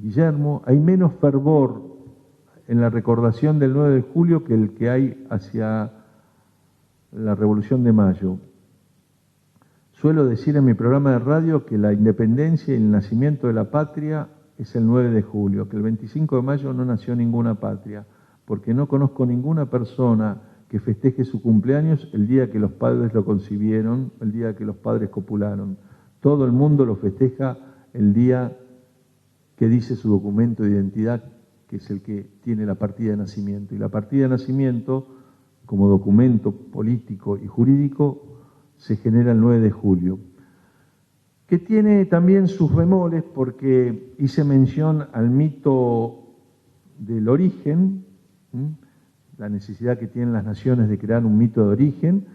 Guillermo, hay menos fervor en la recordación del 9 de julio que el que hay hacia la Revolución de Mayo. Suelo decir en mi programa de radio que la independencia y el nacimiento de la patria es el 9 de julio, que el 25 de mayo no nació ninguna patria, porque no conozco ninguna persona que festeje su cumpleaños el día que los padres lo concibieron, el día que los padres copularon. Todo el mundo lo festeja el día que dice su documento de identidad, que es el que tiene la partida de nacimiento. Y la partida de nacimiento, como documento político y jurídico, se genera el 9 de julio, que tiene también sus bemoles porque hice mención al mito del origen, la necesidad que tienen las naciones de crear un mito de origen,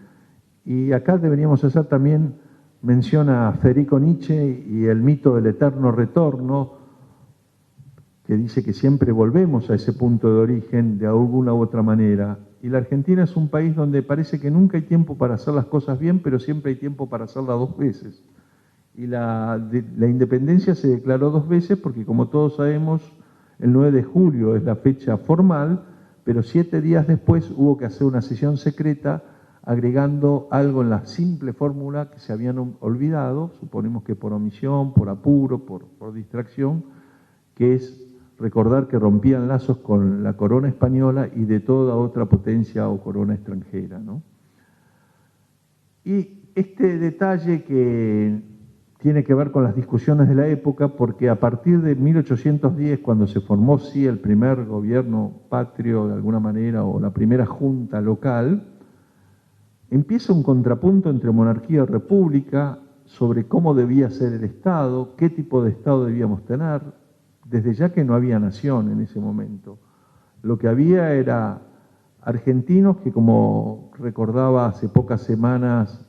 y acá deberíamos hacer también mención a Federico Nietzsche y el mito del eterno retorno, que dice que siempre volvemos a ese punto de origen de alguna u otra manera. Y la Argentina es un país donde parece que nunca hay tiempo para hacer las cosas bien, pero siempre hay tiempo para hacerlas dos veces. Y la independencia se declaró dos veces porque, como todos sabemos, el 9 de julio es la fecha formal, pero 7 días después hubo que hacer una sesión secreta agregando algo en la simple fórmula que se habían olvidado, suponemos que por omisión, por apuro, por distracción, que es recordar que rompían lazos con la corona española y de toda otra potencia o corona extranjera, ¿no? Y este detalle que tiene que ver con las discusiones de la época, porque a partir de 1810, cuando se formó, sí, el primer gobierno patrio de alguna manera, o la primera junta local, empieza un contrapunto entre monarquía y república sobre cómo debía ser el Estado, qué tipo de Estado debíamos tener, desde ya que no había nación en ese momento. Lo que había era argentinos que, como recordaba hace pocas semanas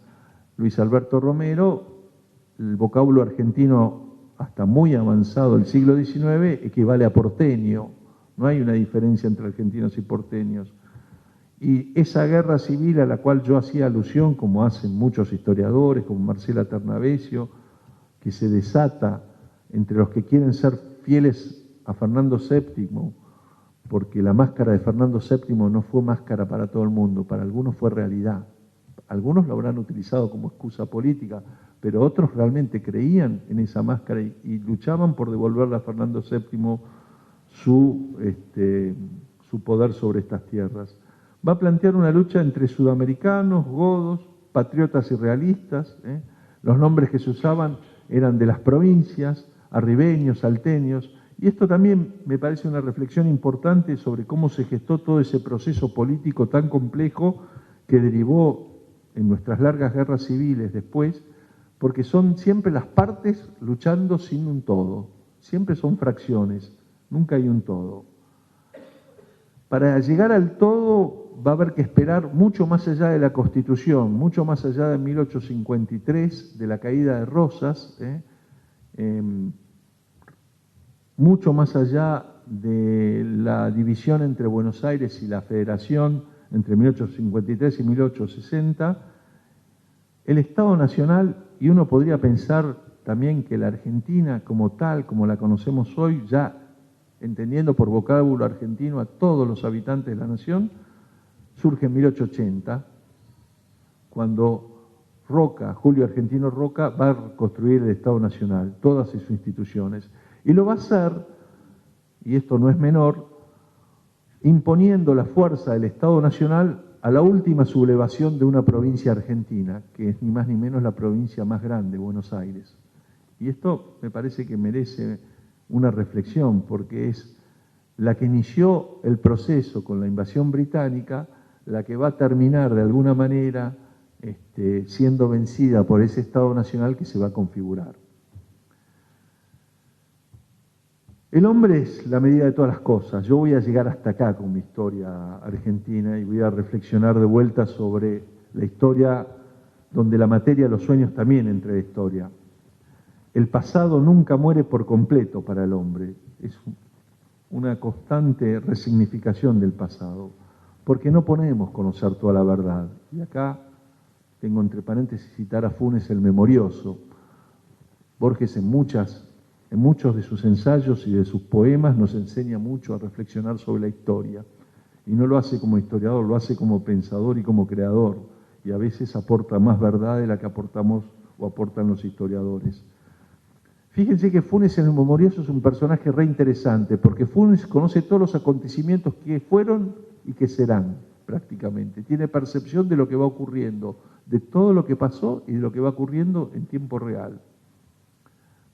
Luis Alberto Romero, el vocablo argentino hasta muy avanzado el siglo XIX equivale a porteño. No hay una diferencia entre argentinos y porteños. Y esa guerra civil a la cual yo hacía alusión, como hacen muchos historiadores, como Marcela Ternavesio, que se desata entre los que quieren ser fieles a Fernando VII, porque la máscara de Fernando VII no fue máscara para todo el mundo, para algunos fue realidad. Algunos lo habrán utilizado como excusa política, pero otros realmente creían en esa máscara y luchaban por devolverle a Fernando VII su poder sobre estas tierras. Va a plantear una lucha entre sudamericanos, godos, patriotas y realistas. Los nombres que se usaban eran de las provincias, arribeños, salteños, y esto también me parece una reflexión importante sobre cómo se gestó todo ese proceso político tan complejo que derivó en nuestras largas guerras civiles después, porque son siempre las partes luchando sin un todo, siempre son fracciones, nunca hay un todo. Para llegar al todo va a haber que esperar mucho más allá de la Constitución, mucho más allá de 1853, de la caída de Rosas, mucho más allá de la división entre Buenos Aires y la Federación entre 1853 y 1860, el Estado Nacional, y uno podría pensar también que la Argentina como tal, como la conocemos hoy, ya entendiendo por vocablo argentino a todos los habitantes de la nación, surge en 1880, cuando Roca, Julio Argentino Roca, va a construir el Estado Nacional, todas sus instituciones. Y lo va a hacer, y esto no es menor, imponiendo la fuerza del Estado Nacional a la última sublevación de una provincia argentina, que es ni más ni menos la provincia más grande, Buenos Aires. Y esto me parece que merece una reflexión, porque es la que inició el proceso con la invasión británica, la que va a terminar de alguna manera siendo vencida por ese Estado Nacional que se va a configurar. El hombre es la medida de todas las cosas. Yo voy a llegar hasta acá con mi historia argentina y voy a reflexionar de vuelta sobre la historia donde la materia de los sueños también entra en historia. El pasado nunca muere por completo para el hombre. Es una constante resignificación del pasado, porque no podemos conocer toda la verdad. Y acá tengo entre paréntesis citar a Funes el Memorioso. Borges en muchos de sus ensayos y de sus poemas nos enseña mucho a reflexionar sobre la historia. Y no lo hace como historiador, lo hace como pensador y como creador. Y a veces aporta más verdad de la que aportamos o aportan los historiadores. Fíjense que Funes en el Memorioso es un personaje re interesante, porque Funes conoce todos los acontecimientos que fueron y que serán, prácticamente. Tiene percepción de lo que va ocurriendo, de todo lo que pasó y de lo que va ocurriendo en tiempo real.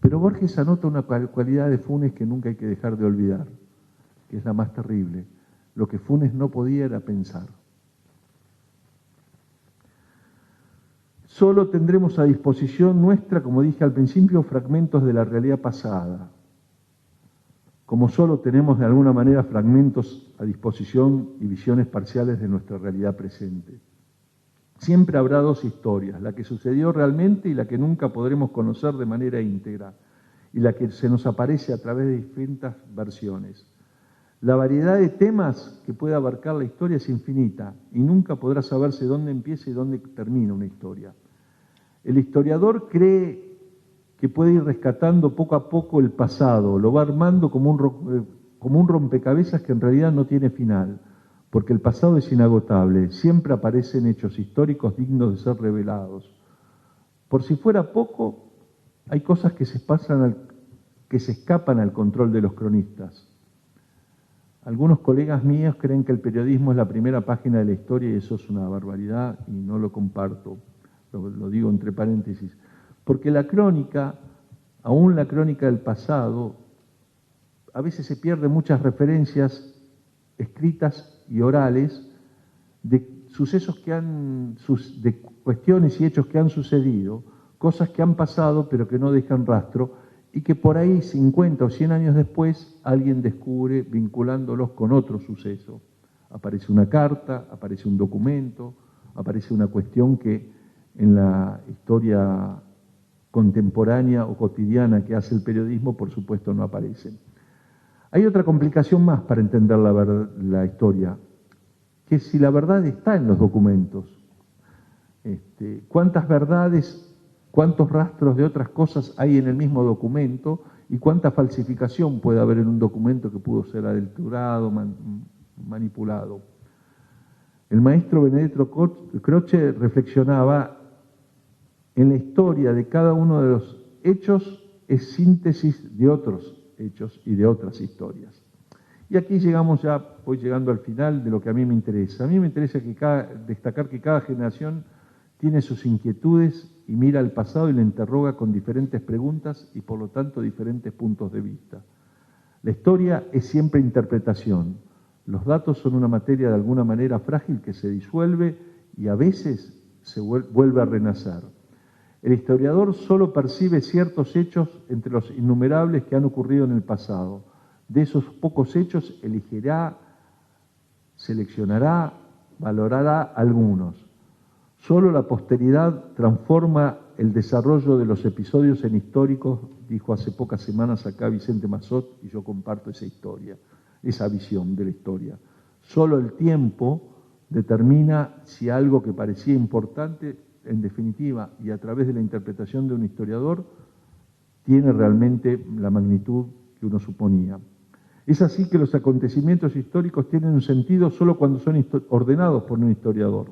Pero Borges anota una cualidad de Funes que nunca hay que dejar de olvidar, que es la más terrible. Lo que Funes no podía era pensar. Solo tendremos a disposición nuestra, como dije al principio, fragmentos de la realidad pasada. Como solo tenemos de alguna manera fragmentos a disposición y visiones parciales de nuestra realidad presente. Siempre habrá dos historias, la que sucedió realmente y la que nunca podremos conocer de manera íntegra, y la que se nos aparece a través de distintas versiones. La variedad de temas que puede abarcar la historia es infinita, y nunca podrá saberse dónde empieza y dónde termina una historia. El historiador cree que puede ir rescatando poco a poco el pasado, lo va armando como un rompecabezas que en realidad no tiene final, porque el pasado es inagotable, siempre aparecen hechos históricos dignos de ser revelados. Por si fuera poco, hay cosas que se escapan al control de los cronistas. Algunos colegas míos creen que el periodismo es la primera página de la historia y eso es una barbaridad y no lo comparto, lo digo entre paréntesis, porque la crónica, aún la crónica del pasado, a veces se pierden muchas referencias escritas y orales de sucesos de cuestiones y hechos que han sucedido, cosas que han pasado pero que no dejan rastro y que por ahí 50 o 100 años después alguien descubre vinculándolos con otro suceso. Aparece una carta, aparece un documento, aparece una cuestión que en la historia contemporánea o cotidiana que hace el periodismo, por supuesto, no aparece. Hay otra complicación más para entender la historia, que si la verdad está en los documentos. ¿Cuántas verdades, cuántos rastros de otras cosas hay en el mismo documento y cuánta falsificación puede haber en un documento que pudo ser adulterado, manipulado? El maestro Benedetto Croce reflexionaba en la historia de cada uno de los hechos es síntesis de otros hechos y de otras historias. Y aquí llegamos ya, voy llegando al final de lo que a mí me interesa. A mí me interesa destacar que cada generación tiene sus inquietudes y mira al pasado y le interroga con diferentes preguntas y por lo tanto diferentes puntos de vista. La historia es siempre interpretación. Los datos son una materia de alguna manera frágil que se disuelve y a veces se vuelve a renacer. El historiador solo percibe ciertos hechos entre los innumerables que han ocurrido en el pasado. De esos pocos hechos elegirá, seleccionará, valorará algunos. Solo la posteridad transforma el desarrollo de los episodios en históricos, dijo hace pocas semanas acá Vicente Massot, y yo comparto esa historia, esa visión de la historia. Solo el tiempo determina si algo que parecía importante, en definitiva, y a través de la interpretación de un historiador, tiene realmente la magnitud que uno suponía. Es así que los acontecimientos históricos tienen un sentido solo cuando son ordenados por un historiador.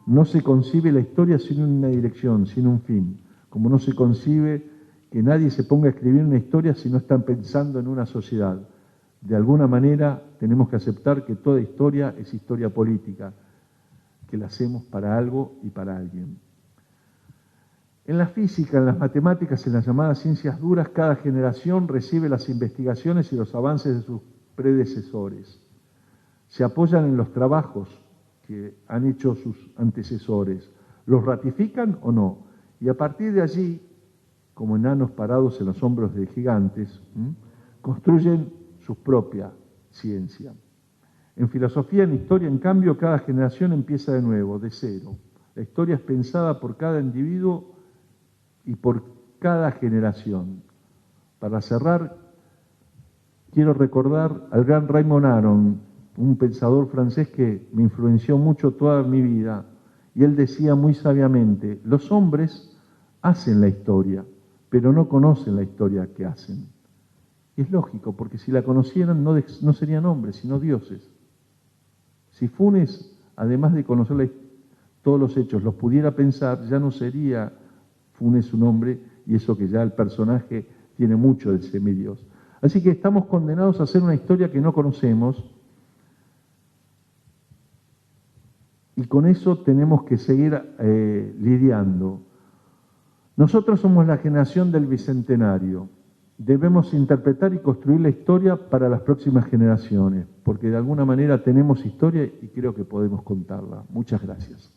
No se concibe la historia sin una dirección, sin un fin, como no se concibe que nadie se ponga a escribir una historia si no están pensando en una sociedad. De alguna manera tenemos que aceptar que toda historia es historia política, que la hacemos para algo y para alguien. En la física, en las matemáticas, en las llamadas ciencias duras, cada generación recibe las investigaciones y los avances de sus predecesores. Se apoyan en los trabajos que han hecho sus antecesores. ¿Los ratifican o no? Y a partir de allí, como enanos parados en los hombros de gigantes, construyen su propia ciencia. En filosofía, en historia, en cambio, cada generación empieza de nuevo, de cero. La historia es pensada por cada individuo y por cada generación. Para cerrar, quiero recordar al gran Raymond Aron, un pensador francés que me influenció mucho toda mi vida, y él decía muy sabiamente, los hombres hacen la historia, pero no conocen la historia que hacen. Y es lógico, porque si la conocieran no serían hombres, sino dioses. Si Funes, además de conocer todos los hechos, los pudiera pensar, ya no sería Funes un hombre, y eso que ya el personaje tiene mucho de semidios. Así que estamos condenados a hacer una historia que no conocemos, y con eso tenemos que seguir lidiando. Nosotros somos la generación del Bicentenario. Debemos interpretar y construir la historia para las próximas generaciones, porque de alguna manera tenemos historia y creo que podemos contarla. Muchas gracias.